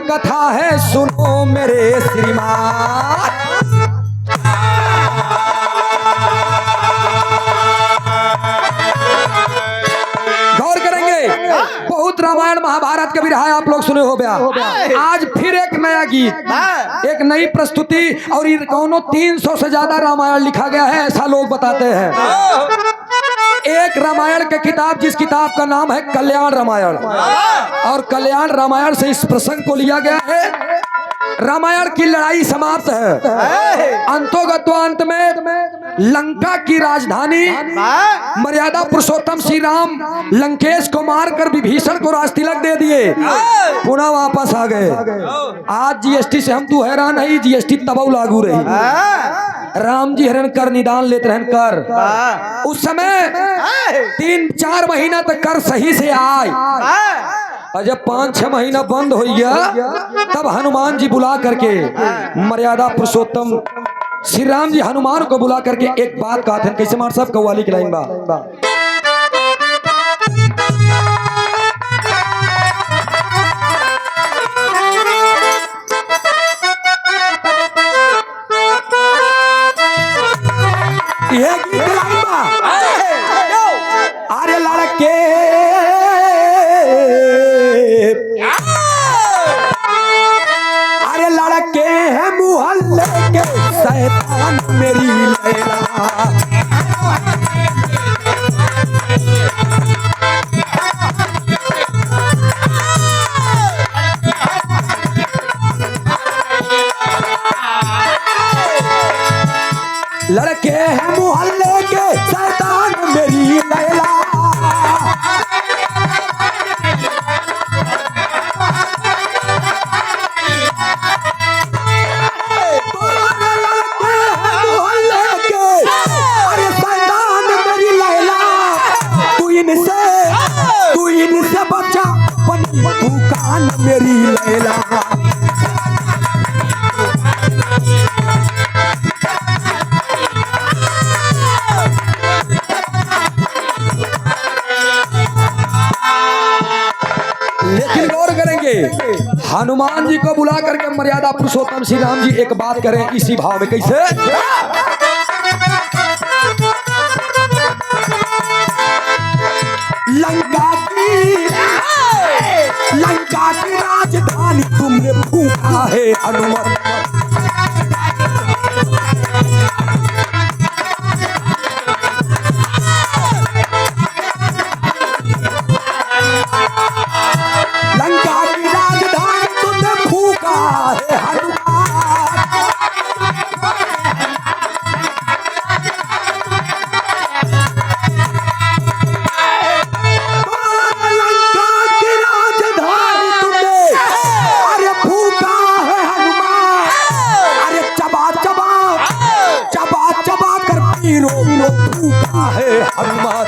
कथा है सुनो मेरे श्रीमान। गौर करेंगे, बहुत रामायण महाभारत का भी रहा है, आप लोग सुने हो गया। आज फिर एक नया गीत, एक नई प्रस्तुति, और कौनो 300 से ज्यादा रामायण लिखा गया है ऐसा लोग बताते हैं। एक रामायण की किताब, जिस किताब का नाम है कल्याण रामायण, और कल्याण रामायण से इस प्रसंग को लिया गया है। रामायण की लड़ाई समाप्त है, अंतोगत्वांत में लंका की राजधानी मर्यादा पुरुषोत्तम श्री राम लंकेश को मारकर विभीषण को राजतिलक दे दिए, पुनः वापस आ गए। आज जीएसटी से हम तो हैरान है, जीएसटी तब लागू रही। राम जी हरण कर निदान लेते रहन कर, उस समय 3-4 महीना तक कर सही से आए, और जब 5-6 महीना बंद हो गया तब हनुमान जी बुला करके, मर्यादा पुरुषोत्तम श्री राम जी हनुमान को बुला करके एक बात कहते हैं। कैसे मार साहब कव्वाली की लाइन बा, ये गीत लाइन बा। अरे लड़के लड़के हैं मुहल्ले के शैतान मेरी लैला, लड़के हैं मुहल्ले के शैतान मेरी लैला, दुकान मेरी लैला। लेकिन गौर करेंगे, हनुमान जी को बुला करके मर्यादा पुरुषोत्तम श्री राम जी एक बात करें इसी भाव में। कैसे? लंका की राजधानी तुमने फूका है हनुमान, लंका की राजधानी तुमने फूका है हनुमान। फूका है हनुमान,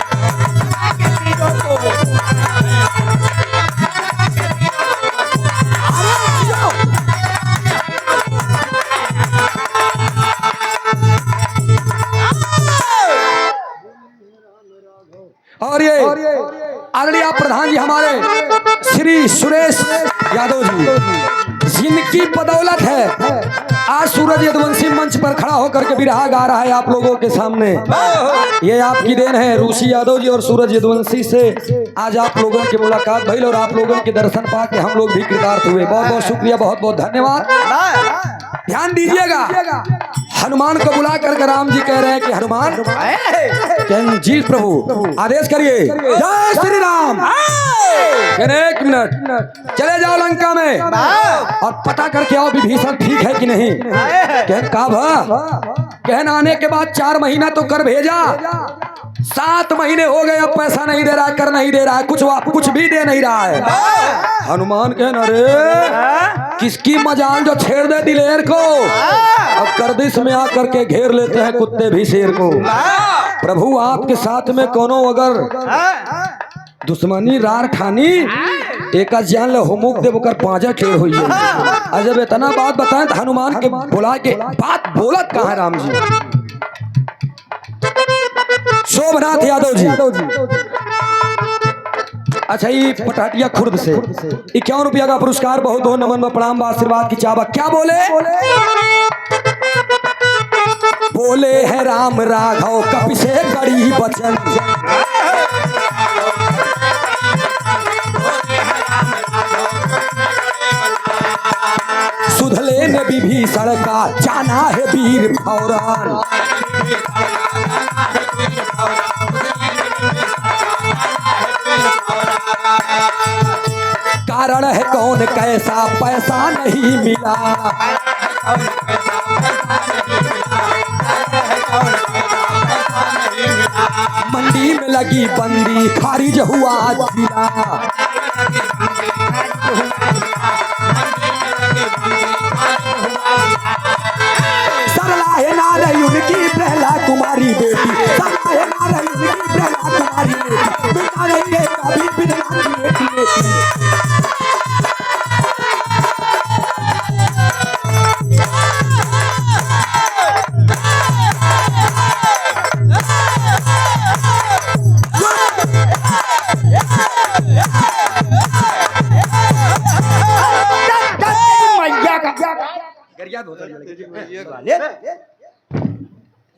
और ये आदरणीय प्रधान जी हमारे श्री सुरेश यादव जी, जिनकी बदौलत है आज सूरज यदुवंशी मंच पर खड़ा होकर के बिरहा गा रहा है आप लोगों के सामने। ये आपकी देन है, रूसी यादव जी और सूरज यदुवंशी से आज आप लोगों की मुलाकात भइल और आप लोगों के दर्शन पा के हम लोग भी कृतार्थ हुए। बहुत बहुत शुक्रिया, बहुत बहुत धन्यवाद। ध्यान दीजिएगा, हनुमान को बुला करके राम जी कह रहे हैं कि हनुमान जी प्रभु आदेश करिए, जय श्री राम। एक मिनट चले जाओ लंका में और पता करके आओ विभीषण ठीक है कि नहीं। कहना आने के बाद 4 महीना तो कर भेजा, 7 महीने हो गए, अब पैसा नहीं दे रहा है, कर नहीं दे रहा है, कुछ भी दे नहीं रहा है। हनुमान कहना रे किसकी मजाल जो छेड़ दे दिलेर को, अब गर्दिश में आकर के घेर लेते हैं कुत्ते भी शेर को। प्रभु आपके साथ में कोनो अगर दुश्मनी रार ठानी एक जान ले होमुक देव कर पांजा खेड़ हुई है। जब इतना बात बताएं तो हनुमान के बुला के बात बोलत कहाँ है राम जी। शोभनाथ यादव जी अच्छा ये पटाटिया खुर्द से 51 रुपया का पुरस्कार, बहुत बहुत नमन व प्रणाम व आशीर्वाद की चावा। क्या बोले? बोले है राम राघव कपि से गढ़ी बचन, सुधले ने विभीषण का जाना है वीर फौरन, कारण है कौन कैसा पैसा नहीं मिला, मंडी में लगी बंदी खारिज हुआ जिला, सरला है नारायण की प्रहला कुमारी बेटी, सरला है नारायण की प्रहला कुमारी बेटी, बिना रंगे कभी बिना की बेटी बेटी।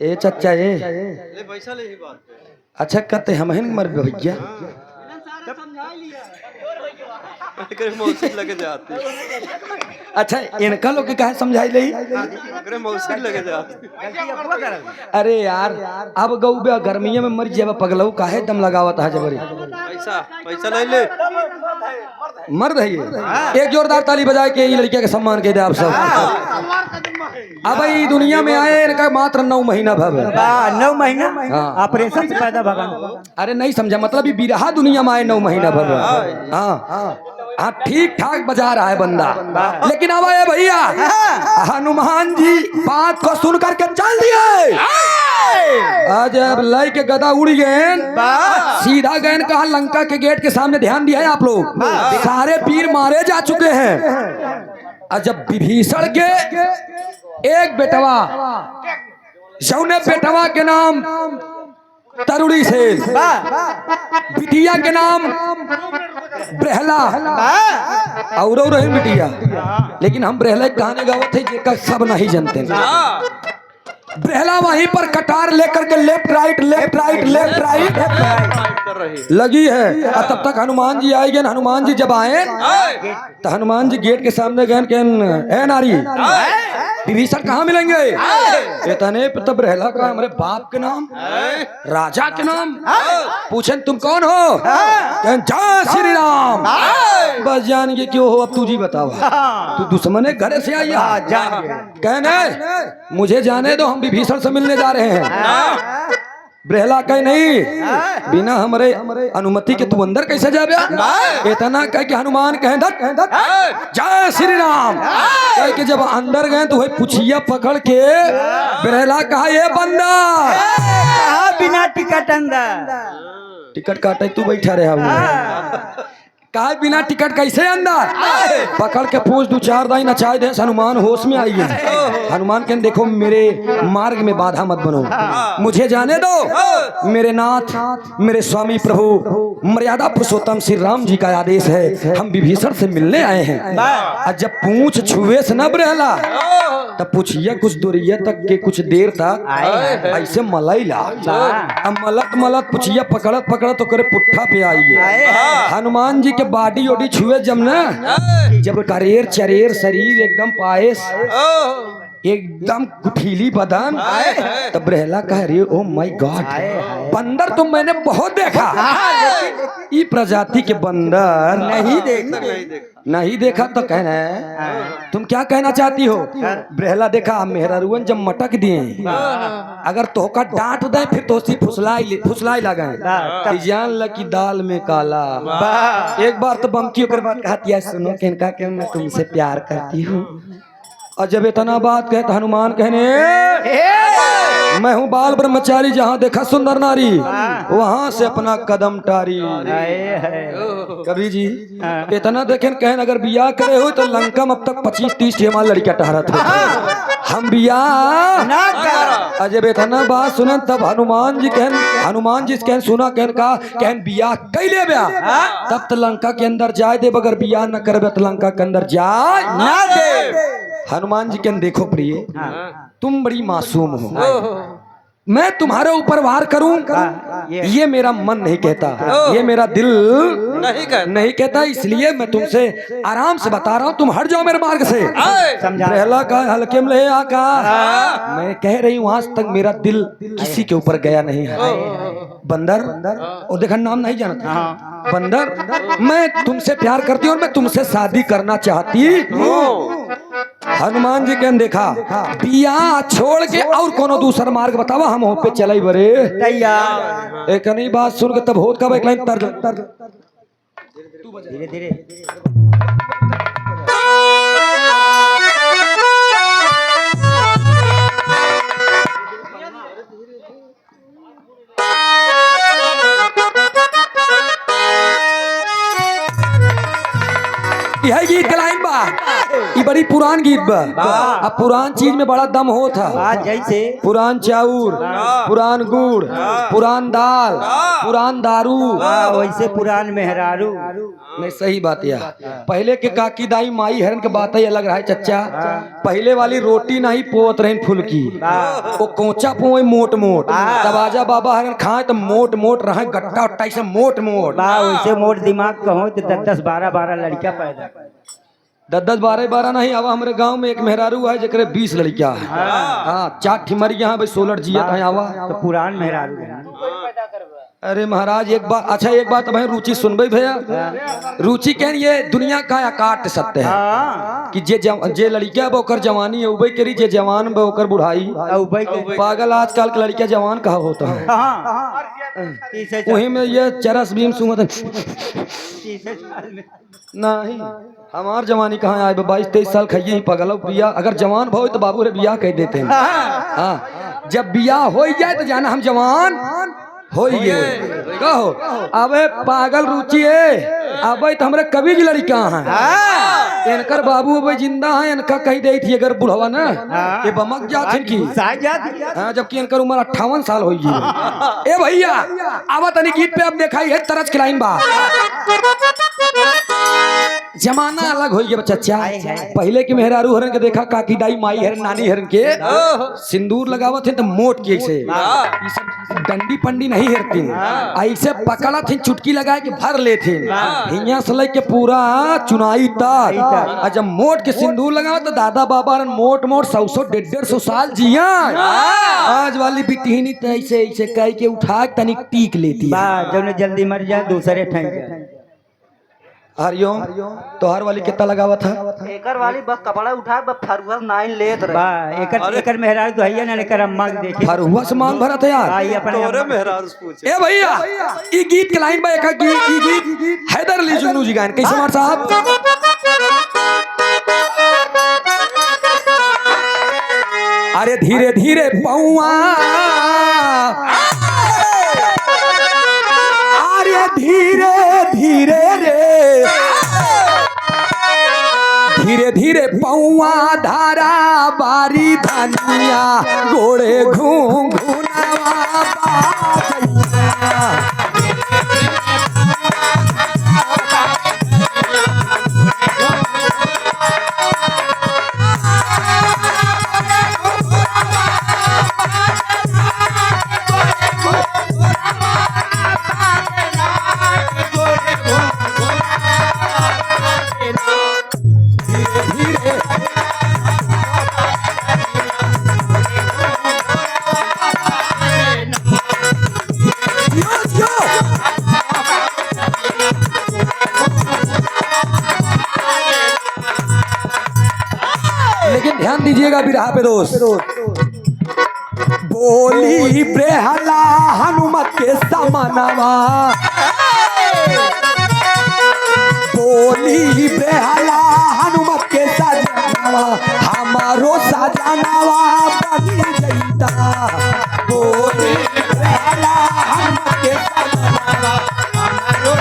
ए चच्चा ए पैसा ले ही बात अच्छा कहते हम हैं मर भैया मौसी लगे जाते अच्छा इनका लोग कहा समझाई ली मौसी लगे जाते। अरे यार अब गऊ गर्मिया में मर जाए पगलऊ काहे दम लगावत है जबरी पैसा पैसा ले ले मर रही है। एक जोरदार ताली बजाए के लड़किया के सम्मान के दे आप सब। अब ये दुनिया में आए इनका मात्र 9 महीना भव 9 महीना हाँ। ऑपरेशन से पैदा भगवान। अरे नहीं समझा मतलब ये बिरहा दुनिया में आए 9 महीना भव। हाँ हाँ ठीक ठाक बजा रहा है बंदा, लेकिन अब आए भैया हनुमान जी बात को सुन करके चल दिए। आज अब लय के गदा उड़ गए, सीधा गए कहा लंका के गेट के सामने। ध्यान दिया है आप लोग, सारे पीर मारे जा चुके हैं। और जब विभीषण के एक बेटवा जौने बेटवा के नाम तरुणी से, बिटिया के नाम ब्रहला और बिटिया, लेकिन हम ब्रहला कहानी गावत है जेका सब नहीं जानते। ब्रहला वहीं पर कटार लेकर के left right left right left right लगी है। और तब तक हनुमान जी आए गए। हनुमान जी जब आए तो हनुमान जी गेट के सामने गए, नारी विभीषण कहाँ मिलेंगे? इतने तब ब्रहला का हमारे बाप के नाम राजा के नाम पूछे तुम कौन हो? जय श्री राम। बस जान के क्यों हो अब तुझी बताओ, तू दुश्मन घर से आई कहने मुझे जाने दो, हम विभीषण से मिलने जा रहे हैं। ब्रहला कहे नहीं, बिना हमारे अनुमति के तू अंदर कैसे जा गया? इतना कह के हनुमान कहे जय श्री राम। कह के जब अंदर गए तो वही पुछिया पकड़ के ब्रहला कहा ये बंदा बिना टिकट अंदर। टिकट काटे तू बैठा रहा कहा बिना टिकट कैसे अंदर? पकड़ के पूछ दो चार दाई नचाए दे। हनुमान होश में आई है। हनुमान कहने देखो मेरे मार्ग में बाधा मत बनो, मुझे जाने दो। मेरे नाथ मेरे स्वामी प्रभु मर्यादा पुरुषोत्तम श्री राम जी का आदेश है, हम विभीषण से मिलने आए हैं। और जब पूछ छुए से न ब्रहला तब पूछिए कुछ दूरिया तक के कुछ देर तक ऐसे मलाई ला। अब मलत मलत पूछिए पकड़त पकड़त तो करे पुट्ठा पे आई। हनुमान जी के बॉडी ओडी छुए जब न, जब करेर चरेर शरीर एकदम पायस एकदम कुठीली बदन, तब ब्रहला कह रही ओ माय गॉड, बंदर तो मैंने बहुत देखा, ई प्रजाति के बंदर नहीं देखा तो कहना है तुम क्या कहना चाहती हो? ब्रहला देखा मेहरारुअन जब मटक दिए, अगर तोहका डांट दे फिर तो फुसलाई लगे जान लगी दाल में काला। एक बार तो बमकी ओकर बात कहती सुनो किनका के मैं तुमसे प्यार करती हूँ। और जब इतना बात कहता हनुमान कहने मैं हूँ बाल ब्रह्मचारी, जहाँ देखा सुंदर नारी वहां से अपना कदम टारी। कभी जी इतना देखें कहन अगर बियाह करे हो तो लंका में अब तक 25-30 हमारा लड़कियां टहरत हो। हम बियाह ना कर अजय बेथना बात सुने तब हनुमान जी कहन सुना कहन का कहन बियाह कैले ब्या तब तो लंका के अंदर जाए दे बगर बियाह न करबे तो लंका के अंदर जाए ना दे हनुमान जी कहन देखो प्रिय हाँ, तुम बड़ी मासूम हो मैं तुम्हारे ऊपर वार करूं ये मेरा मन नहीं कहता ये मेरा दिल नहीं कहता इसलिए मैं तुमसे आराम से बता रहा हूं तुम हट जाओ मेरे मार्ग से समझा पहला का हल्के में ले आका मैं कह रही हूं आज तक मेरा दिल किसी के ऊपर गया नहीं है बंदर और देखा नाम नहीं जानता बंदर मैं तुमसे प्यार करती हूँ और मैं तुमसे शादी करना चाहती हूँ हनुमान जी के देखा बियाह छोड़ के और कोनो दूसरा मार्ग बतावा हम हो पे चले बरे तैयार एक नहीं बात सुन के तब होत का एक लाइन तर धीरे धीरे यह गीत के लाइन बा ये बड़ी पुरान गीत बा अब पुरान चीज में बड़ा दम हो था आज जैसे पुरान चाउर पुरान गुड़ पुरान दाल पुरान दारू वैसे पुरान मेहरारू नहीं सही बात यह पहले के काकी दाई माई हरन के बात ही अलग रहा चच्चा पहले वाली रोटी नहीं पोत रही फुलकी वो कोचा पोए मोट मोट तबाजा बाबा हरन खाए तो मोट मोट रहे गट्टा उट्टा से मोट मोट वैसे मोट दिमाग कहो तो 10-10 12 लड़का पैदा 10-10 12 नहीं आवा हमारे गांव में एक मेहरारू है जकरे 20 लड़कियां है हाँ 4 ठिमर यहाँ भाई 16 जियत है आवा तो पुरान मेहरारू अरे महाराज एक बात भाई रुचि सुनबे भैया रुचि कह ये दुनिया का अकाट सत्य है कि जे लड़किया ओकर जवानी है उबई करी जे जवान बे ओकर बुढ़ाई पागल आजकल के लड़किया जवान कहा होता है वही में ये चरस भीम सुमत नहीं हमार जवानी कहाँ आए 22-23 साल खाइए ही पगल बिया अगर जवान भाव तो बाबू रे बिया कह देते हैं हाँ जब बिया हो जाए तो जाना हम जवान हो कहो अबे पागल रुचि है अबे तो हमारे कवि की लड़का है इनकर बाबू अबे जिंदा है इनका कही दे थी अगर बुढ़वा ना ये बमक जाती की हाँ जबकि इनकर उम्र 58 साल हो गई ए भैया आवा तनी गीत पे अब दिखाई है तरज खिलाइन बा जमाना अलग हो गया चचा पहले के मेहरारू हरन के देखा काकी दाई माई हरन नानी हरन के सिंदूर लगावत थे तो मोट के से डंडी पंडी नहीं हेरती ऐसे पकड़ा थी चुटकी लगा के भर लेते हिया से लेके पूरा चुनाई तक जब मोट के सिंदूर लगावत तो दादा बाबा हरन मोट मोट 100-150 साल जिया आज वाली बिटिहनी तो ऐसे ऐसे कह के उठा तनिक टीक लेती जब जल्दी मर जाए दूसरे ठंड हरिओम तोहर वाली कितना लगावा था एकर वाली बस कपड़ा उठा बस फरुआ 9 लेत रहे एकर मेहरारू तो है ना लेकर अम्मा देखे फरुआ से मांग भरा था यार तोरे मेहरारू से पूछे ए भैया ई गीत के लाइन बा एक गीत हैदर अली जुगनू जी गायन कैसे मार साहब अरे धीरे धीरे पौआ अरे धीरे धीरे रे धीरे धीरे पौआ धारा बारी धनिया गोड़े घूम घुनावा लेकिन ध्यान दीजिएगा बिरहा पे दोस्त बोली बेहला हनुमत के समानवा बोली बेहला हनुमत के सजनवा हमारो सजनवा बनी जईता बोली बेहला हनुमत के सजनवा हमारो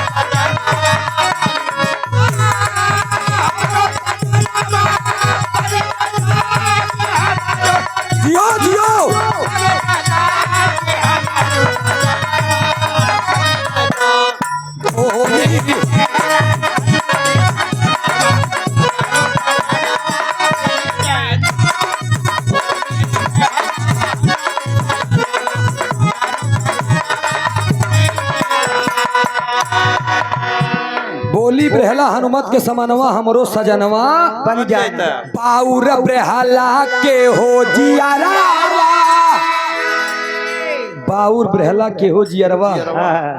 जियो जियो। बोली ब्रहला हनुमत के समानवा हमरो सजनवा बन जाना। पाउर ब्रहला के हो जियारा, बाउर ब्रहला के हो जियरवा।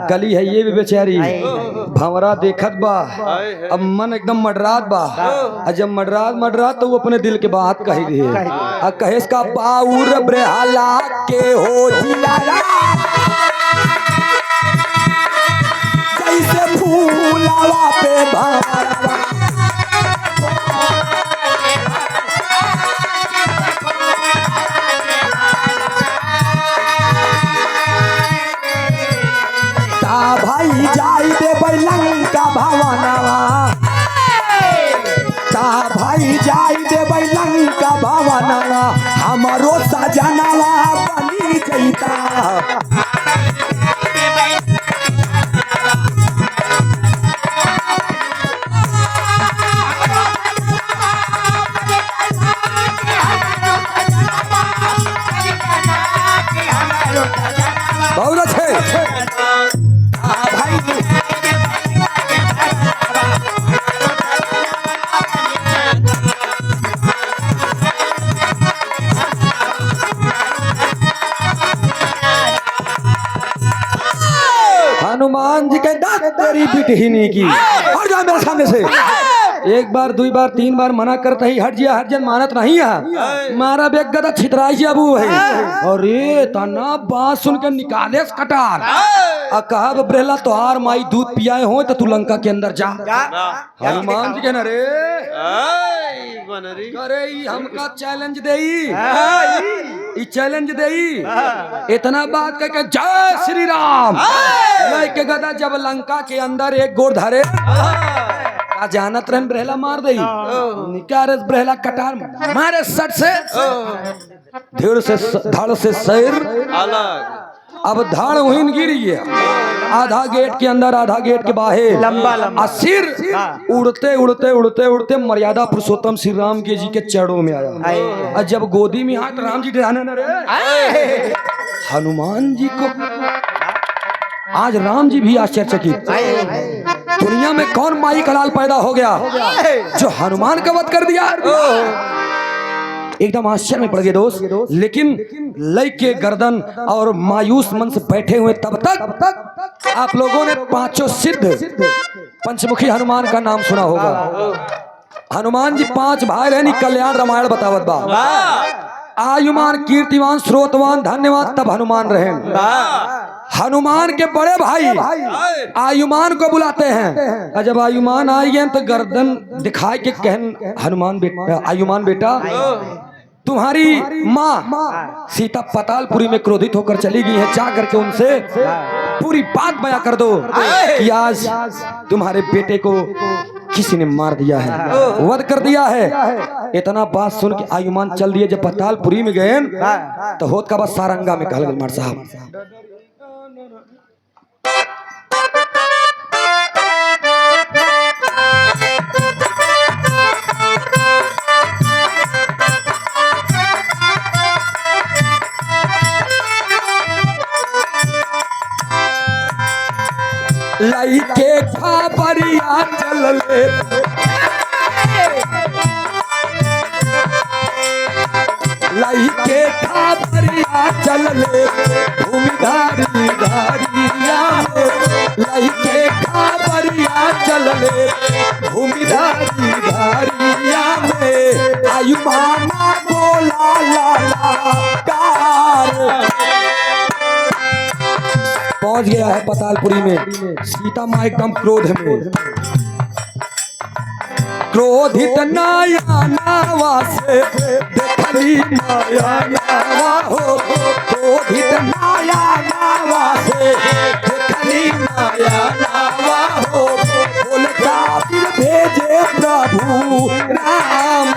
गली है ये भी बेचारी भंवरा देखत बा, अब मन एकदम मडरात बा। और जब मडरात तो वो अपने दिल के बात कही रही है। कहेस का पाउर ब्रहला के हो जियारा, जैसे फूलावा पे भंवरा। भाई जाई दे लंका भवनवा, भाई जाई दे लंका भवनवा, हमारो सजनवा बनी जैता। बहुत अच्छे हनुमान जी के दांत तेरी बिटहिनी की। हट जा मेरे सामने से। एक बार दुई बार तीन बार मना करता ही हट जन मानत नहीं है। मारा बेग गदा छितराई अबू है। अरे तना बात सुन के निकाले कटार आ कहा ब्रेला तोहार माई दूध पियाए हो तो तू लंका के अंदर जा। हनुमान जी के न रे अरे हमका चैलेंज देई, चैलेंज देई। इतना बात कह के जय श्री राम के गदा जब लंका के अंदर एक गोर धरे जानत रहन ब्रहला मार दई। निकारस ब्रहला कटार मारे सट से धड़ से सर अलग। अब धाड़ वहीं गिर गया, आधा गेट के अंदर आधा गेट के बाहर। लंबा सिर उड़ते उड़ते उड़ते उड़ते मर्यादा पुरुषोत्तम श्री राम के जी के चरणों में आया। और जब गोदी में हाथ राम जी डराने न रे हनुमान जी को आज राम जी भी आश्चर्यचकित। दुनिया में कौन माई का लाल पैदा हो गया जो हनुमान का वध कर दिया। एकदम आश्चर्य में पड़ गए दोस्त। लेकिन लय के गर्दन और मायूस मन से बैठे हुए तब तक आप लोगों ने पांचों सिद्ध पंचमुखी हनुमान का नाम सुना होगा। हनुमान जी पांच भाई रहनी कल्याण रामायण बतावत बा। आयुमान कीर्तिवान श्रोतवान धन्यवाद तब हनुमान रहे। हनुमान के बड़े भाई आयुमान को बुलाते हैं। जब आयुमान आई गए तो गर्दन दिखाए के कहन हनुमान बेटा आयुमान बेटा तुम्हारी माँ सीता पतालपुरी में क्रोधित होकर चली गई है। जा करके उनसे पूरी बात बयां कर दो कि आज तुम्हारे बेटे को किसी ने मार दिया है, वध कर दिया है। इतना बात सुन के आयुमान चल दिए। जब पतालपुरी में गए तो होत का बस सारंगा में कहल गल मार साहब लाई के खबरिया चल ले लाई के खबरिया चल ले भूमिधारी धारिया लाई के खबरिया चल ले भूमिधारी धारिया में आयुमाना बोला लाला कार पहुंच गया है पतालपुरी में। सीता माँ एकदम क्रोध में क्रोधित नाया नावा से देखली माया नावा हो क्रोधित नाया नावा से देखली माया नावा हो बोलता फिर भेजे प्रभु राम।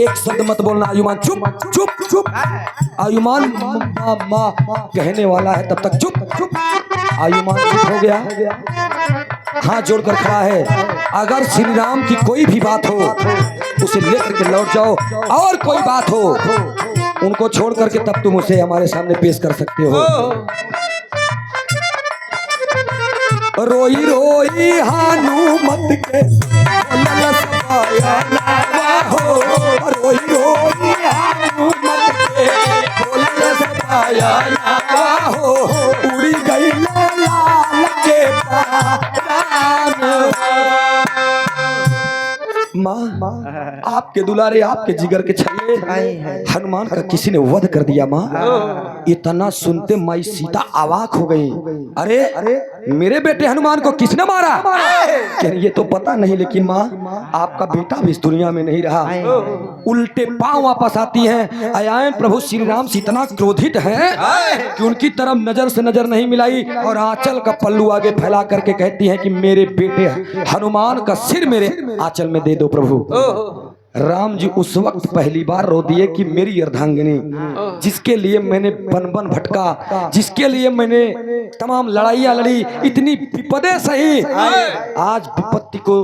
एक शब्द मत बोलना आयुमान। चुप चुप चुप। आयुमान माँ कहने वाला है तब तक चुप चुप। आयुमान चुप हो गया, हाथ जोड़कर खड़ा है। अगर श्री राम की कोई भी बात हो उसे लेकर के लौट जाओ, और कोई बात हो उनको छोड़ करके तब तुम उसे हमारे सामने पेश कर सकते हो। रोई रोई हनुमत के ललसाया नावा हो, रोई रोई हनुमत के ललसाया नावा हो, उड़ी गई लाल के प्राण। माँ आपके दुलारे आपके जिगर के छल्ले हनुमान का किसी ने वध कर दिया। माँ इतना सुनते माई सीता अवाक हो गई। अरे अरे मेरे बेटे हनुमान को किसने मारा? ये तो पता नहीं, लेकिन माँ आपका बेटा भी इस दुनिया में नहीं रहा। उल्टे पांव वापस आती हैं। आयान प्रभु श्री राम से इतना क्रोधित हैं कि उनकी तरफ नजर से नजर नहीं मिलाई और आंचल का पल्लू आगे फैला करके कहती हैं कि मेरे बेटे हनुमान का सिर मेरे आंचल में दे दो प्रभु। राम जी उस वक्त पहली बार रो दिए कि मेरी अर्धांगिनी, जिसके लिए मैंने बन बन भटका, जिसके लिए मैंने तमाम लड़ाइयां लड़ी, इतनी विपदे सही, आज विपत्ति को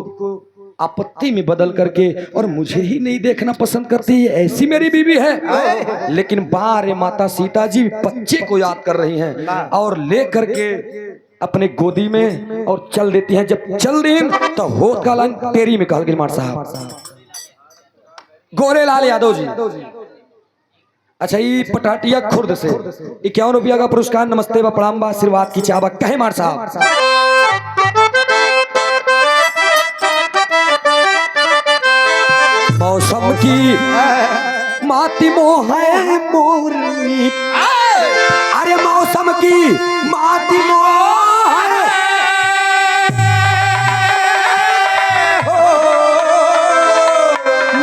आपत्ति में बदल करके और मुझे ही नहीं देखना पसंद करती है, ऐसी मेरी बीवी है। लेकिन बारे माता सीता जी बच्चे को याद कर रही हैं और ले करके अपने गोदी में और चल देती हैं। जब चल रही तो होत का लाइन तेरी में कहल गिलमार साहब गोरेलाल यादव जी। अच्छा ये पटाटिया खुर्द से 51 रुपया का पुरस्कार। नमस्ते व प्रणाम व आशीर्वाद की चाबा कहे मार साहब। मौसम की माती मोह है मोरनी, अरे मौसम की माती मोह है,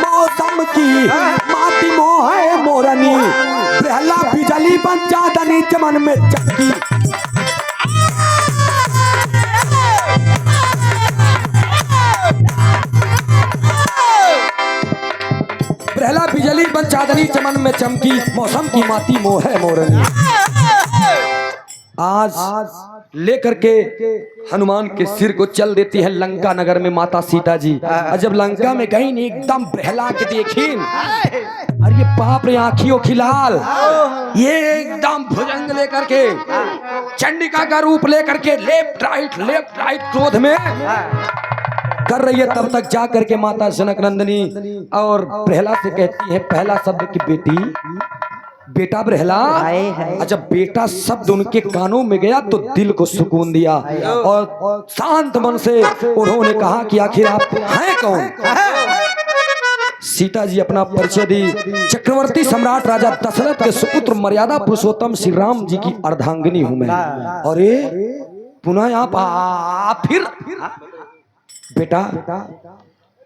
मौसम की माती मोह है मोरनी, पहला बिजली बन चादनी चमन में चमकी। पहला बिजली बन चादनी चमन में चमकी, मौसम की माती मोह है मोरनी। आज लेकर के हनुमान के सिर को चल देती है लंका नगर में माता सीता जी। और जब लंका में गई नहीं एकदम बहला के देखी, अरे बाप रे आँखियों खिलाल, ये एकदम भुजंग लेकर के चंडिका का रूप लेकर के लेफ्ट राइट क्रोध में कर रही है। तब तक जा करके माता जनक नंदिनी और प्रहलाद से कहती है पहला शब्द की बेटी बेटा प्रहलाद। जब बेटा शब्द उनके कानों में गया तो दिल को सुकून दिया और शांत मन से उन्होंने कहा कि आखिर आप हैं कौन? सीता जी अपना परिचय दी। चक्रवर्ती सम्राट राजा दशरथ के सुपुत्र मर्यादा पुरुषोत्तम श्री राम जी की अर्धांगिनी हूं मैं। अरे पुनः आप फिर बेटा,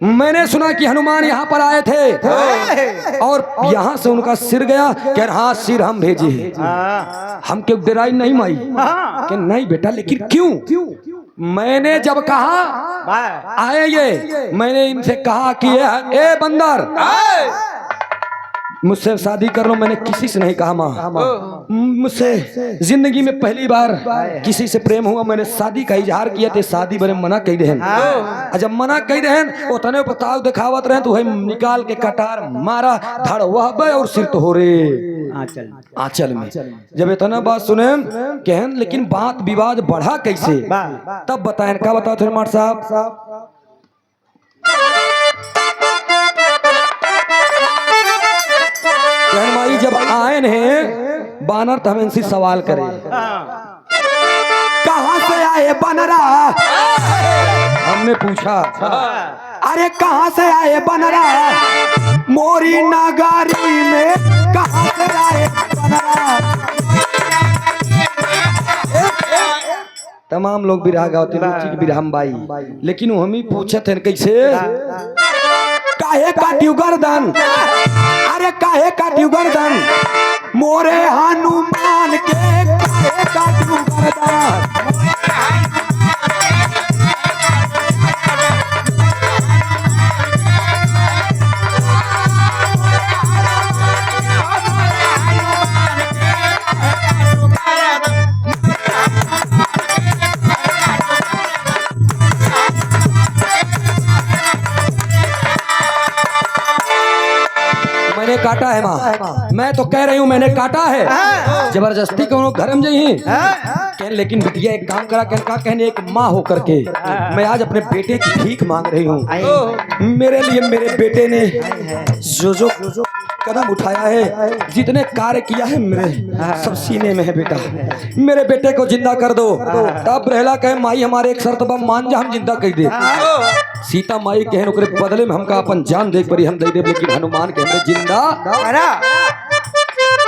मैंने सुना कि हनुमान यहाँ पर आए थे और यहाँ से उनका सिर गया। कह रहा सिर हम भेजे हम क्यों डराई नहीं माई? कि नहीं बेटा, लेकिन क्यों? मैंने जब कहा आएंगे, मैंने इनसे कहा कि ए बंदर मुझसे शादी कर लो, मैंने किसी से नहीं कहा। माँ मुझसे जिंदगी में पहली बार किसी से प्रेम हुआ, मैंने शादी का इजहार किया थे, शादी बड़े मना कही देहन। जब मना कही देहन उतने प्रताप दिखावत रहे तो वही निकाल के कटार मारा धड़ वह और सिर तो हो रे आंचल में। जब इतना बात सुने कहन, लेकिन बात विवाद बढ़ा कैसे तब बताएं। क्या बताओ थे मार साहब? माई जब आए हैं बानर तो हम इनसे सवाल करें कहां से आए बनरा? हमने पूछा अरे कहां से आए बनरा? मोरी नगारी में कहां से आए बनरा? तमाम लोग बिरहा गाते रुचि की बिरहम बाई, लेकिन हम ही पूछे थे कैसे काहे काटियो गर्दन? अरे काहे काटियो गर्दन? मोरे हनुमान के काहे काटियो गर्दन? मैंने काटा है माँ, मैं तो कह रही हूँ मैंने काटा है। जबरदस्ती को घर में जाइए कह, लेकिन बिटिया एक काम करा कहने एक माँ होकर के मैं आज अपने बेटे की भीख मांग रही हूँ। मेरे लिए मेरे बेटे ने जो कदम उठाया है, जितने कार्य किया है मेरे सब सीने में है बेटा। मेरे बेटे को जिंदा कर दो। तब रहला कहे माई हमारे एक शर्त बा मान जा हम जिंदा कर दे। सीता माई कहे ओकरे बदले में हमका अपन जान देख परी हम दे दे, लेकिन हनुमान के हमने जिंदा।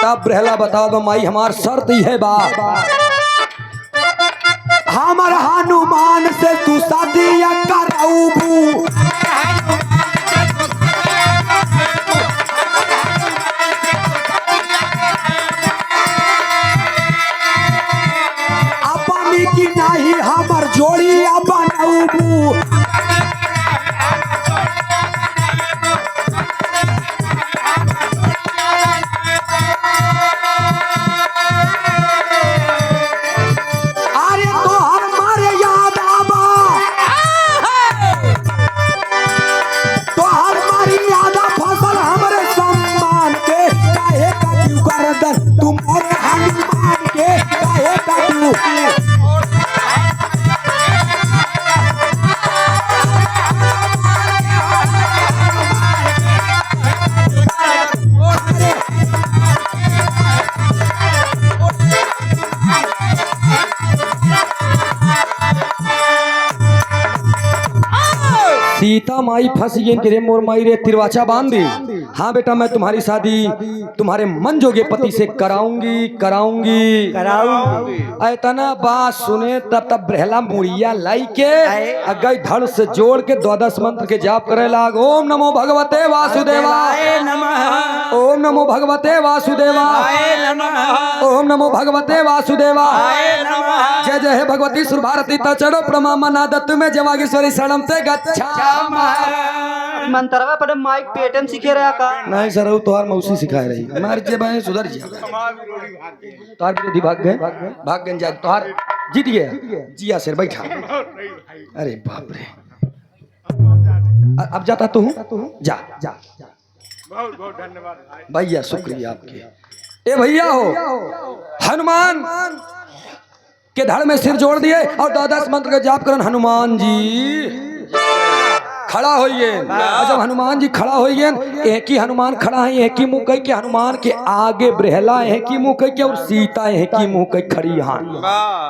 तब रहला बता दो माई हमार शर्त ही है बा, हमार हनुमान से तू शादिया कराऊबू। अपनी की नहीं हमार जोड़िया बनाऊबू। सीता माई फंस गई कि मोर माई रे तिरवाचा बांध दी। हाँ बेटा मैं तुम्हारी शादी तुम्हारे मन जोगे पति से कराऊंगी कराऊंगी कराऊंगी। ऐतना बात सुने तब ब्रहला मुड़िया लाई के गई धड़ से जोड़ के 12 मंत्र के जाप करे लाग। ओम नमो भगवते वासुदेवाय नमः, ओम नमो भगवते वासुदेवाय नमः, ओम नमो भगवते वासुदेवाय नमः। जय जय हे भगवती सुर भारती तचड़ो प्रमा नादत्तु में जवागेश्वरी शरणम ते गच्छा। मंतरवा पर माइक पेटन सीखे रहा का नहीं सर वो तोहार मौसी सिखाए रही मार जे भाई सुधर जा। तोहार विरोधी भाग गए जा तोहार जीत गया जिया सर बैठा। अरे बाप रे अब जाता तू जा जा। बहुत बहुत धन्यवाद भैया, शुक्रिया आपके। ए भैया हो हनुमान के धड़ में सिर जोड़ दिए और 12 मंत्र का जाप करन। हनुमान जी खड़ा होइए। जब हनुमान जी खड़ा होइए एक ही हनुमान खड़ा है, एक ही मुंह कह के हनुमान के आगे ब्रहला एक ही मुंह कह के और सीता एक ही मुंह कह खड़ी है।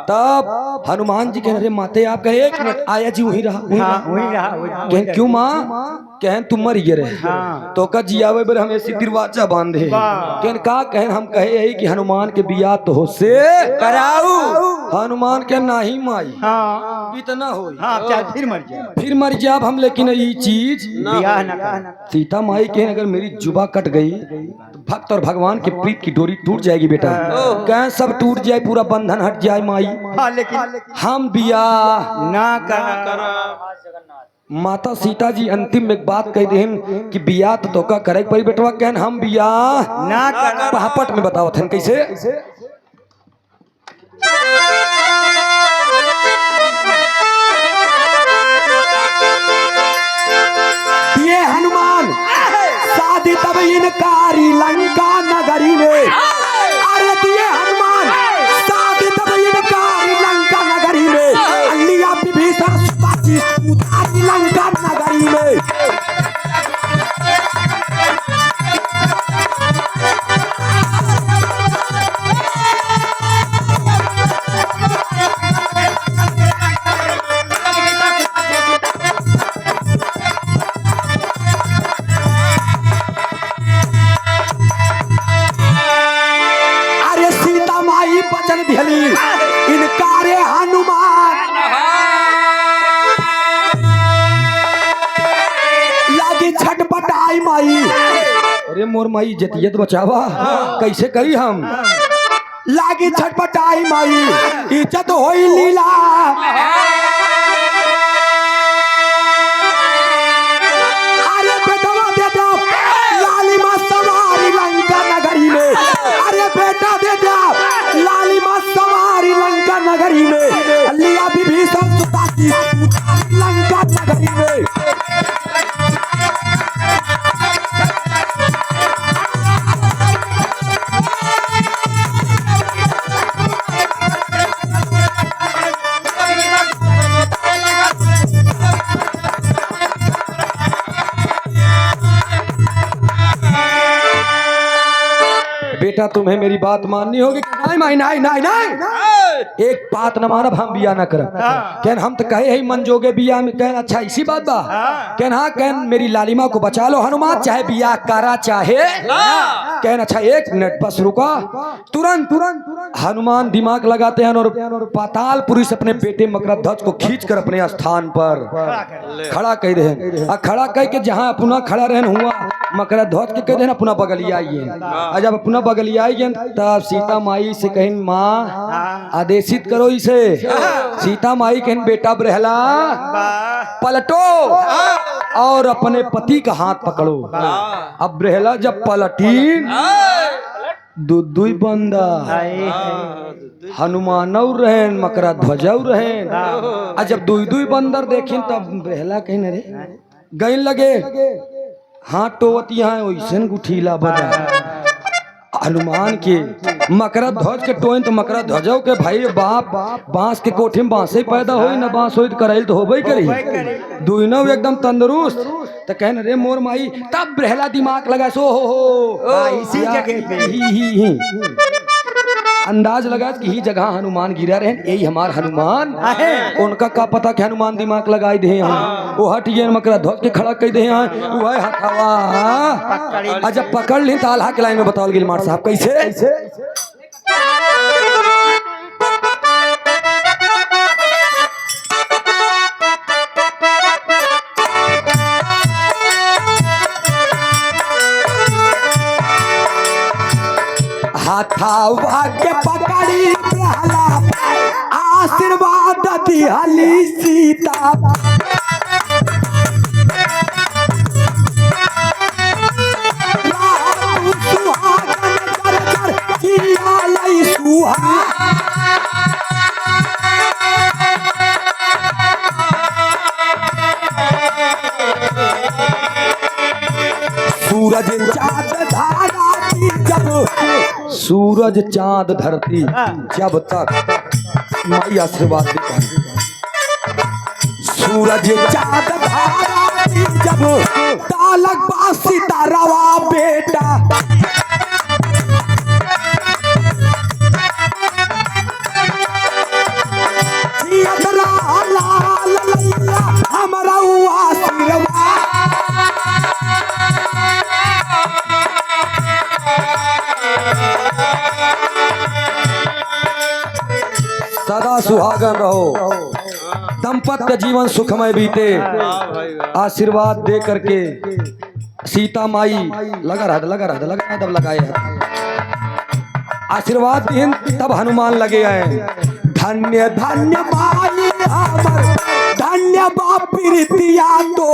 तब हनुमान जी कह रहे माते आप कहे 1 मिनट आया जी वही रहा कहें क्यों माँ कहें तुम मर गे रहे तो का जियावे बर हम ऐसी तिरवाचा बांधे कहें का कहें हम कहे यही कि हनुमान के बिया तो हो से कराऊ। हनुमान के नाही माई इतना हो फिर मर जाब हम, लेकिन ये चीज सीता माई के अगर मेरी जुबा कट गई तो भक्त और भगवान के प्रीत की डोरी टूट जाएगी बेटा। कहें सब टूट जाए पूरा बंधन हट जाए माई, लेकिन हम बिया ना करा। माता सीता जी अंतिम एक बात कह देन कि बिया तो का करे परी बेटवा कहन हम बिया ना करा। पहापट में बताओ थे कैसे ये हनुमान शादी तब इनकारी लंका नगरी में। अरे दिए हनुमान शादी तब इनकारी लंका नगरी में। अलिया विभीषण उतारी लंका नगरी में। अरे सीता माई बचन दिहली इनकारे हनुमान लागी छटपटाई माई। अरे मोर माई जतियत बचावा कैसे करी हम लागी छटपटाई माई इज्जत होई लीला। अरे बेटवा दे दो लाली मां सवारी लंका नगरी में। अरे बेटा दे दो लाली मां सवारी लंका नगरी में। लिया विभीषण सुताती लंका नगरी में। बेटा तुम्हें मेरी बात माननी होगी। नहीं नहीं नहीं नहीं नहीं, एक बात न मानब हम बिया न करब। कहन हम तो कहे ही मन जोगे बिया में। कहन अच्छा इसी बात बा। कहन हाँ, कहन मेरी लालिमा को बचा लो हनुमान, चाहे बिया करा चाहे। कहन अच्छा 1 मिनट बस रुका। तुरंत हनुमान दिमाग लगाते हैं और पाताल पुरुष अपने बेटे मकरध्वज को खींचकर अपने स्थान पर खड़ा कह रहे हैं। खड़ा कह के जहाँ अपना खड़ा रहन हुआ मकरध्वज के कह रहे अपना बगलिया आइए। जब अपना बगलिया आइए तब सीता माई से कहीं माँ आदेशित करो इसे। सीता माई कहीं बेटा ब्रहला पलटो और अपने पति का हाथ पकड़ो। अब ब्रहला जब पलटीन दुई बंदा हनुमान रहेन मकरध्वज रहेन। जब दुई बंदर देखिन तब ब्रहला कहीं रे गई लगे हाथ टोवती है वैसे गुठीला बजा हनुमान के मकरध्वज के टोइन तो मकरध्वजों के भाई बाप बांस के कोठे में बांसे पैदा होई न बांस होई तो करैल तो होबे करी। दुइनो एकदम तंदुरुस्त तो कहन रे मोर माई। तब ब्रहला दिमाग लगा सो हो इसी जगह पे ही अंदाज लगा कि ही जगह हनुमान गिरा रहे यही हमार हनुमान है। उनका का पता कि हनुमान दिमाग लगाई दे वो हट गए मकरध्वज के खड़ा कह दे वह हथावा। जब पकड़ ली तो आल्हा के लाइन में बताओ गिल मार साहब कैसे। हाथावा के पकड़ी ब्रहला आशीर्वाद दिहली सीता। सुहागन कर कर किया लई सुहा। सूरज चाँद धारा की जब सूरज चाँद धरती जब तक माई आशीर्वाद देता। सूरज चाँद धारा की जब तालक बा सितारावा बेटा। हमारा आशीर्वाद सदा सुहागन रहो, दंपत्य जीवन सुखमय बीते। आशीर्वाद दे करके सीता माई लगा रहा लगाए आशीर्वाद दिन तब हनुमान लगे आए। धन्य धन्य माई हमर धन्य बाप प्रीतिया तो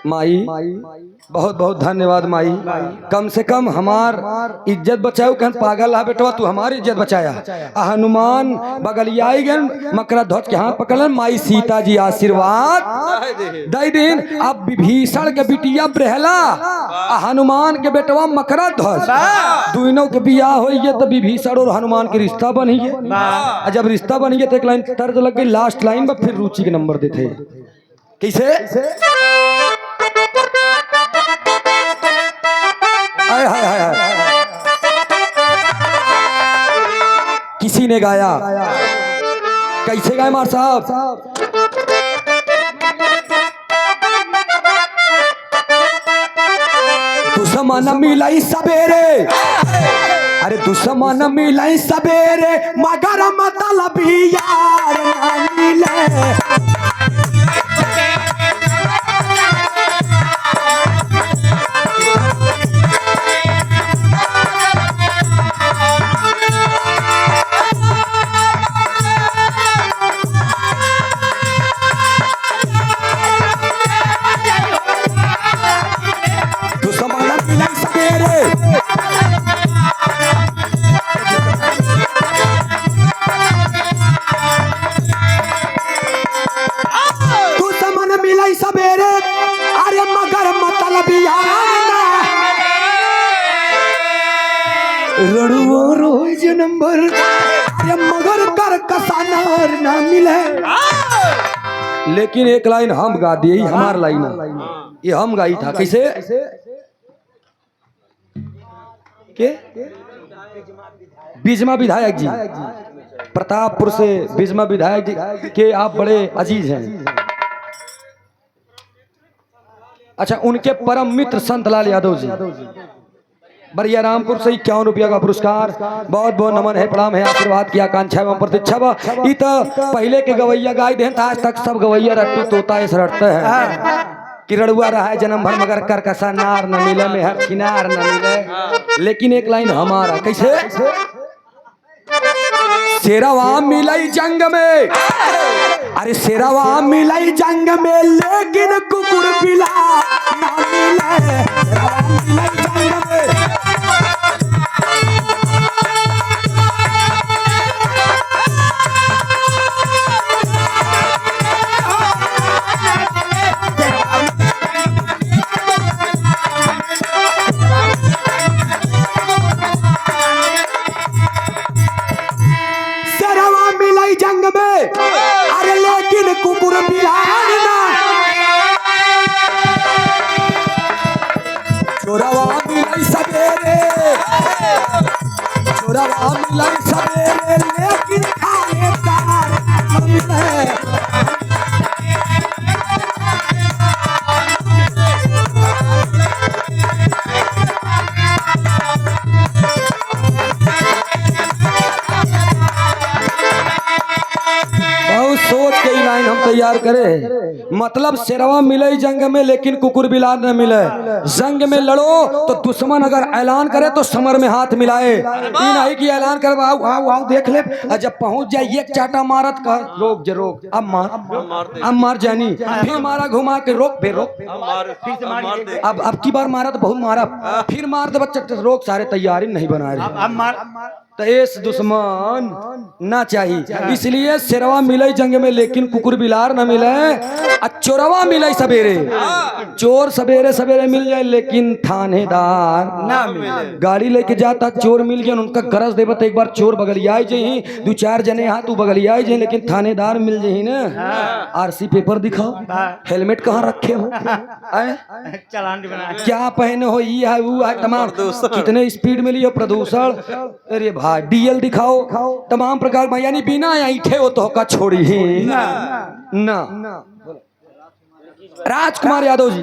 माई बहुत बहुत धन्यवाद माई। कम से कम हमार इज्जत बचाओ। कहन पागल आ बेटवा तू हमारी इज्जत बचाया। हनुमान बगलियाई गन मकरध्वज के हाथ पकड़न माई सीता जी आशीर्वाद दे दिन। अब विभीषण के बिटिया ब्रहला हनुमान के बेटवा मकरध्वज दोनों के बियाह हो गए तो विभीषण और हनुमान के रिश्ता बन गया। जब रिश्ता बन गया तो एक लाइन तर्ज लग गई लास्ट लाइन में फिर रुचि के नंबर देते कैसे। हाय हाय हाय हाय किसी ने गाया कैसे गाए मार साहब। दुश्मन मिलाई सवेरे अरे दुश्मन मिलाई सवेरे मगर मतलब यार ना मिले। रणुआ रोज नंबर मगर कर कसानार ना मिले। लेकिन एक लाइन हम गा दिए, ये हमार लाइन है, ये हम गाई था। कैसे के बीजमा विधायक जी, प्रतापपुर से बीजमा विधायक जी के आप बड़े अजीज हैं। अच्छा, उनके परम मित्र संतलाल यादव जी, बरिया रामपुर से 51 रुपया का पुरस्कार। बहुत बहुत नमन है, प्रणाम है, आशीर्वाद की आकांक्षा एवं प्रतीक्षा। इ तो पहले के गवैया गाय दें, आज तक सब गवैया रट्टू तोता ऐसे रटते हैं कि रड़ुआ रहा है जन्म भर मगर करकसा नार न मिले, में हर किनार न मिले। लेकिन एक लाइन हमारा कैसे, शेरवा मिलाई जंग में, अरे शेरवा मिलाई जंग में लेकिन कुकुर बिला ना मिले, शेरवा मिलाई जंग में। जंग में, अरे लेकिन कुकुर बिलान ना, चोरवा मिलाई सवेरे, चोरवा मिलाई सवेरे लेकिन थानेदार न मिले। सोच के ही लाइन हम तैयार करे, मतलब शेरवा मिले जंग में लेकिन कुकुर बिलार न मिले। जंग में लड़ो तो दुश्मन अगर ऐलान करे तो समर में हाथ मिलाए, नहीं कि ऐलान कर आओ आओ आओ देख ले, जब पहुंच जाए एक चाटा मारत कर रोक जे रोक, अब मार जानी, फिर मारा घुमा के रोक फिर रोक, अब की बार मारा तो बहुत मारा, फिर मार दे बच्चा रोक, सारे तैयारी नहीं बना रहे तो ऐस दुश्मन ना चाहिए। इसलिए शेरवा मिले जंग में लेकिन कुकुर बिलार न मिले, चोरवा मिले सवेरे, चोर सवेरे सवेरे मिल जाए लेकिन थानेदार ना मिले। गाड़ी लेके जाता चोर मिल गया, उनका गरज देव तो एक बार चोर बगलियाई जाही, दो चार जने यहाँ तू बगलियाई जाही, लेकिन थानेदार मिल जाही ना। आरसी पेपर दिखाओ, हेलमेट कहाँ रखे हो, चालान बना, क्या पहने हो, ये है वो है, तमाम कितने स्पीड में लियो, प्रदूषण, अरे भाई डीएल दिखाओ, तमाम प्रकार में, यानी बिना ऐठे हो तो का छोड़ी ही ना। राजकुमार यादव जी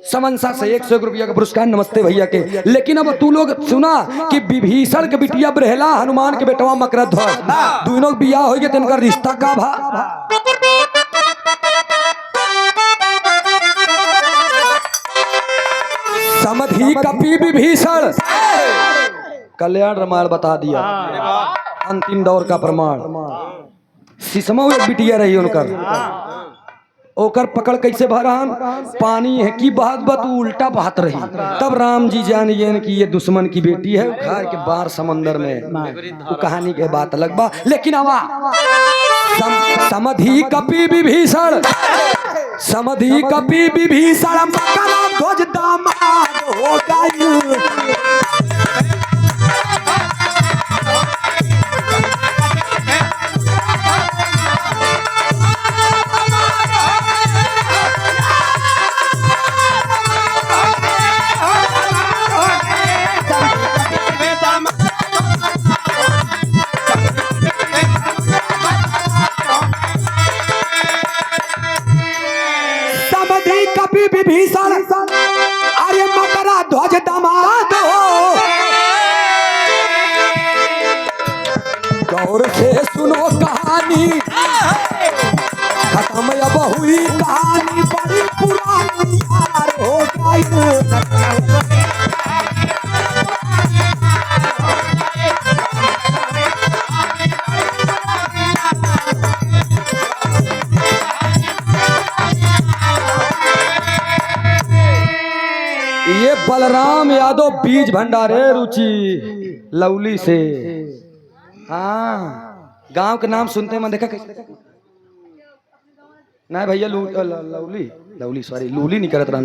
समनसा से 101 रुपया का पुरस्कार, नमस्ते भैया के। लेकिन अब तू लोग सुना कि विभीषण के बिटिया बरहेला, हनुमान के बेटवा मकरध्वज, दोनों बियाह हो गए, तिनका रिश्ता का भा समधि कपि विभीषण, कल्याण रामायण बता दिया, अंतिम दौर का प्रमाण। सिसमा एक बिटिया रही उनकर, ओकर पकड़ कैसे भरान, पानी है कि बहत बत उल्टा बहत रही, तब राम जी जानिए कि ये दुश्मन की बेटी है, उखाड़ के बाहर समंदर में, वो कहानी के बात अलग बा। लेकिन आवा समधि कपि विभीषण, समधि कपि विभीषण मकरध्वज दामाद हो गई। कपि विभीषण, अरे मकरध्वज दामाद हो, गौर से सुनो कहानी, खत्म अब हुई कहानी, बड़ी पुरानी यार हो गई। ये बलराम यादव बीज भंडारे रुचि लवली से, हाँ गांव के नाम सुनते हैं, मैं देखा कैसे ना भैया, लवली लवली सॉरी लूली नहीं करत रहा,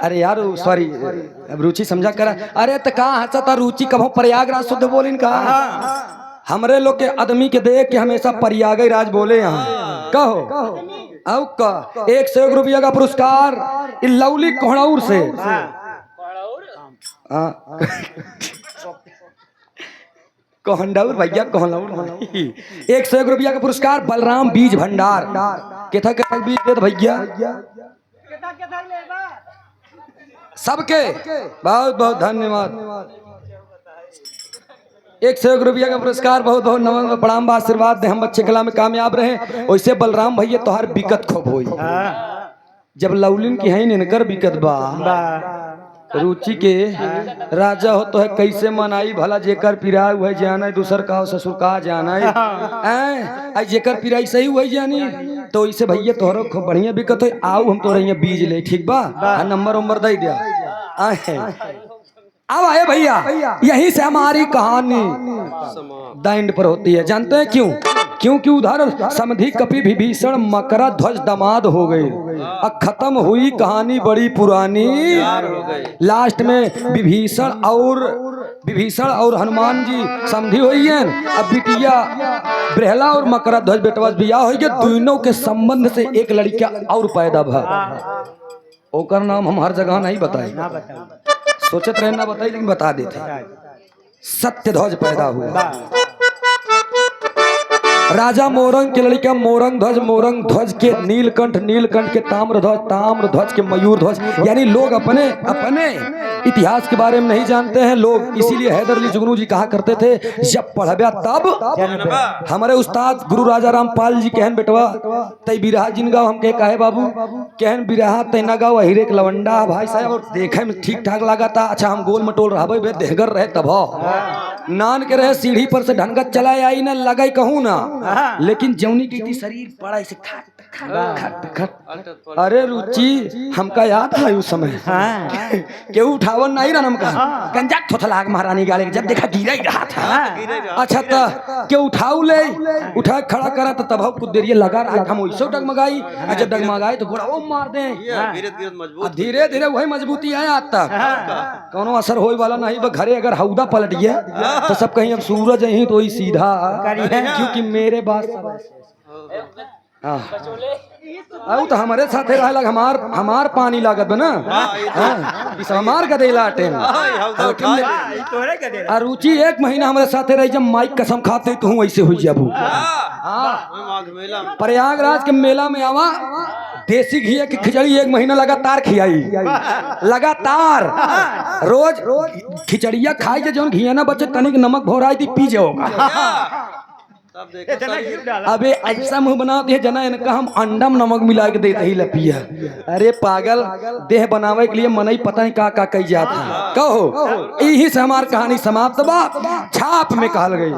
अरे यार सॉरी अब रुचि समझा करा, अरे तो कहाँ हंसता रुचि, कभो प्रयागराज शुद्ध बोलिन कहा, हमरे लोग के आदमी के देख के हमेशा प्रयागराज बोले यहाँ, कहो अब का 101 रुपया का पुरस्कार इ लवली कोहड़ौर से कोहंडौर भैया कोहलौर 101 रुपया का पुरस्कार बलराम बीज भंडार केथा केथा बीज देत भैया सबके बहुत बहुत धन्यवाद 101 रुपया का पुरस्कार बहुत बहुत नमन प्रणाम आशीर्वाद दे हम बच्चे कला में कामयाब रहे वैसे बलराम भैया तोहार बिकत खूब होई जब लवलिन की है इनकर बिकत बा रुचि के राजा हो तो है कैसे मनाई भला जेकर पिराय हुए जाना दूसर का ससुर का जाना है जेकर पिराई सही हुई जानी तो इसे भैया तोहरो खूब बढ़िया बिकत हो आओ हम तोहरे बीज ले ठीक बा नंबर उम्र दे दिया अब आए भैया यहीं से हमारी कहानी दाइंड पर होती है जानते हैं क्यों क्योंकि उधर समधी कपि विभीषण मकरा ध्वज दामाद हो गए अब खत्म हुई कहानी बड़ी पुरानी लास्ट में विभीषण और हनुमान जी समधी हुई है अब बिटिया ब्रहला और मकरा ध्वज बेटवा बिया हो गया दोनों के संबंध से एक लड़का और पैदा भा ओकर नाम हम हर जगह नहीं बताए सोचत रहे ना बताई लेकिन बता देते सत्यध्वज पैदा हुआ राजा मोरंग के लड़का मोरंग ध्वज के नीलकंठ के ताम्र ध्वज के मयूर ध्वज यानी लोग अपने इतिहास के बारे में नहीं जानते हैं लोग इसीलिए हैदर अली जुगनू जी कहा करते थे जब पढ़बा तब हमारे उस्ताद गुरु राजा रामपाल जी कहन बेटवा तई बिरहा जिन गाँव हम कहे बाबू कहन बिरहा तैना गाँव हीरे के लवंडा भाई साहब और देखे में ठीक ठाक लगा था अच्छा हम गोल मटोल रहा देहगर रहे तब नान के रहे सीढ़ी पर से ढंगत चलाए आई ना लगाई कहूँ ना लेकिन जौनी की शरीर पड़ा इसे खट अरे रुचि हमका याद है उस समय के उठावन नहीं रहा हमका गंजा थोथलाग महारानी गाले जब देखा गिरा ही रहा था अच्छा तो के उठा खड़ा करा तो तब कुछ देर लगा रहा हम वैसे डगमगाई जब डगमगाई तो घोड़ा वो मार दे धीरे धीरे वही मजबूती है आज तक कोनो असर होए वाला नहीं घरे अगर हौदा पलट गया तो सब कहीं अब सूरज ही तो ही सीधा क्योंकि मेरे बात तो हमारे साथ रहा लग हमार पानी लागत बना हमार गदेला टेन रुचि 1 महीना हमारे साथ रही जब माइक कसम खाते तो हूँ ऐसे हुई जब प्रयागराज के मेला में आवा देसी घी की खिचड़ी 1 महीना लगातार खियाई लगातार रोज खिचड़िया खाई जो घिया ना बचे तनिक नमक भोराई थी पी जाओगा अबे ऐसा मुंह बनाते है जना इनका हम अंडा में नमक मिला के देते ही लपिया अरे पागल देह बनावे के लिए मन ही पता नहीं का कही जाता है कहो यही से हमारी कहानी समाप्त बा छाप में कहल गई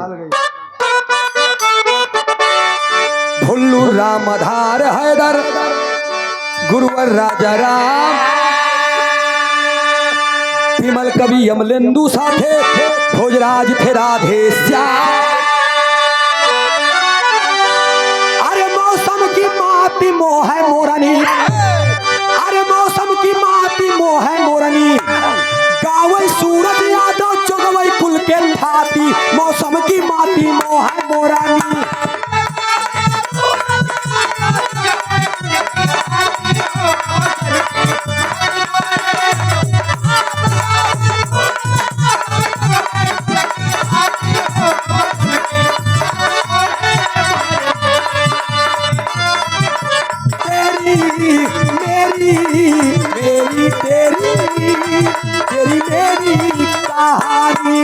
भुल्लू राम आधार हैदर गुरुवर राजा राम विमल कवि अमलेंदु साथे भोजराज थे राधे श्याम मोह है मोरनी अरे मौसम की माती मोह है मोरनी गावई सूरज यादव चुगवई कुल के थाती मौसम की माती मोह है मोरनी मेरी तेरी मेरी कहानी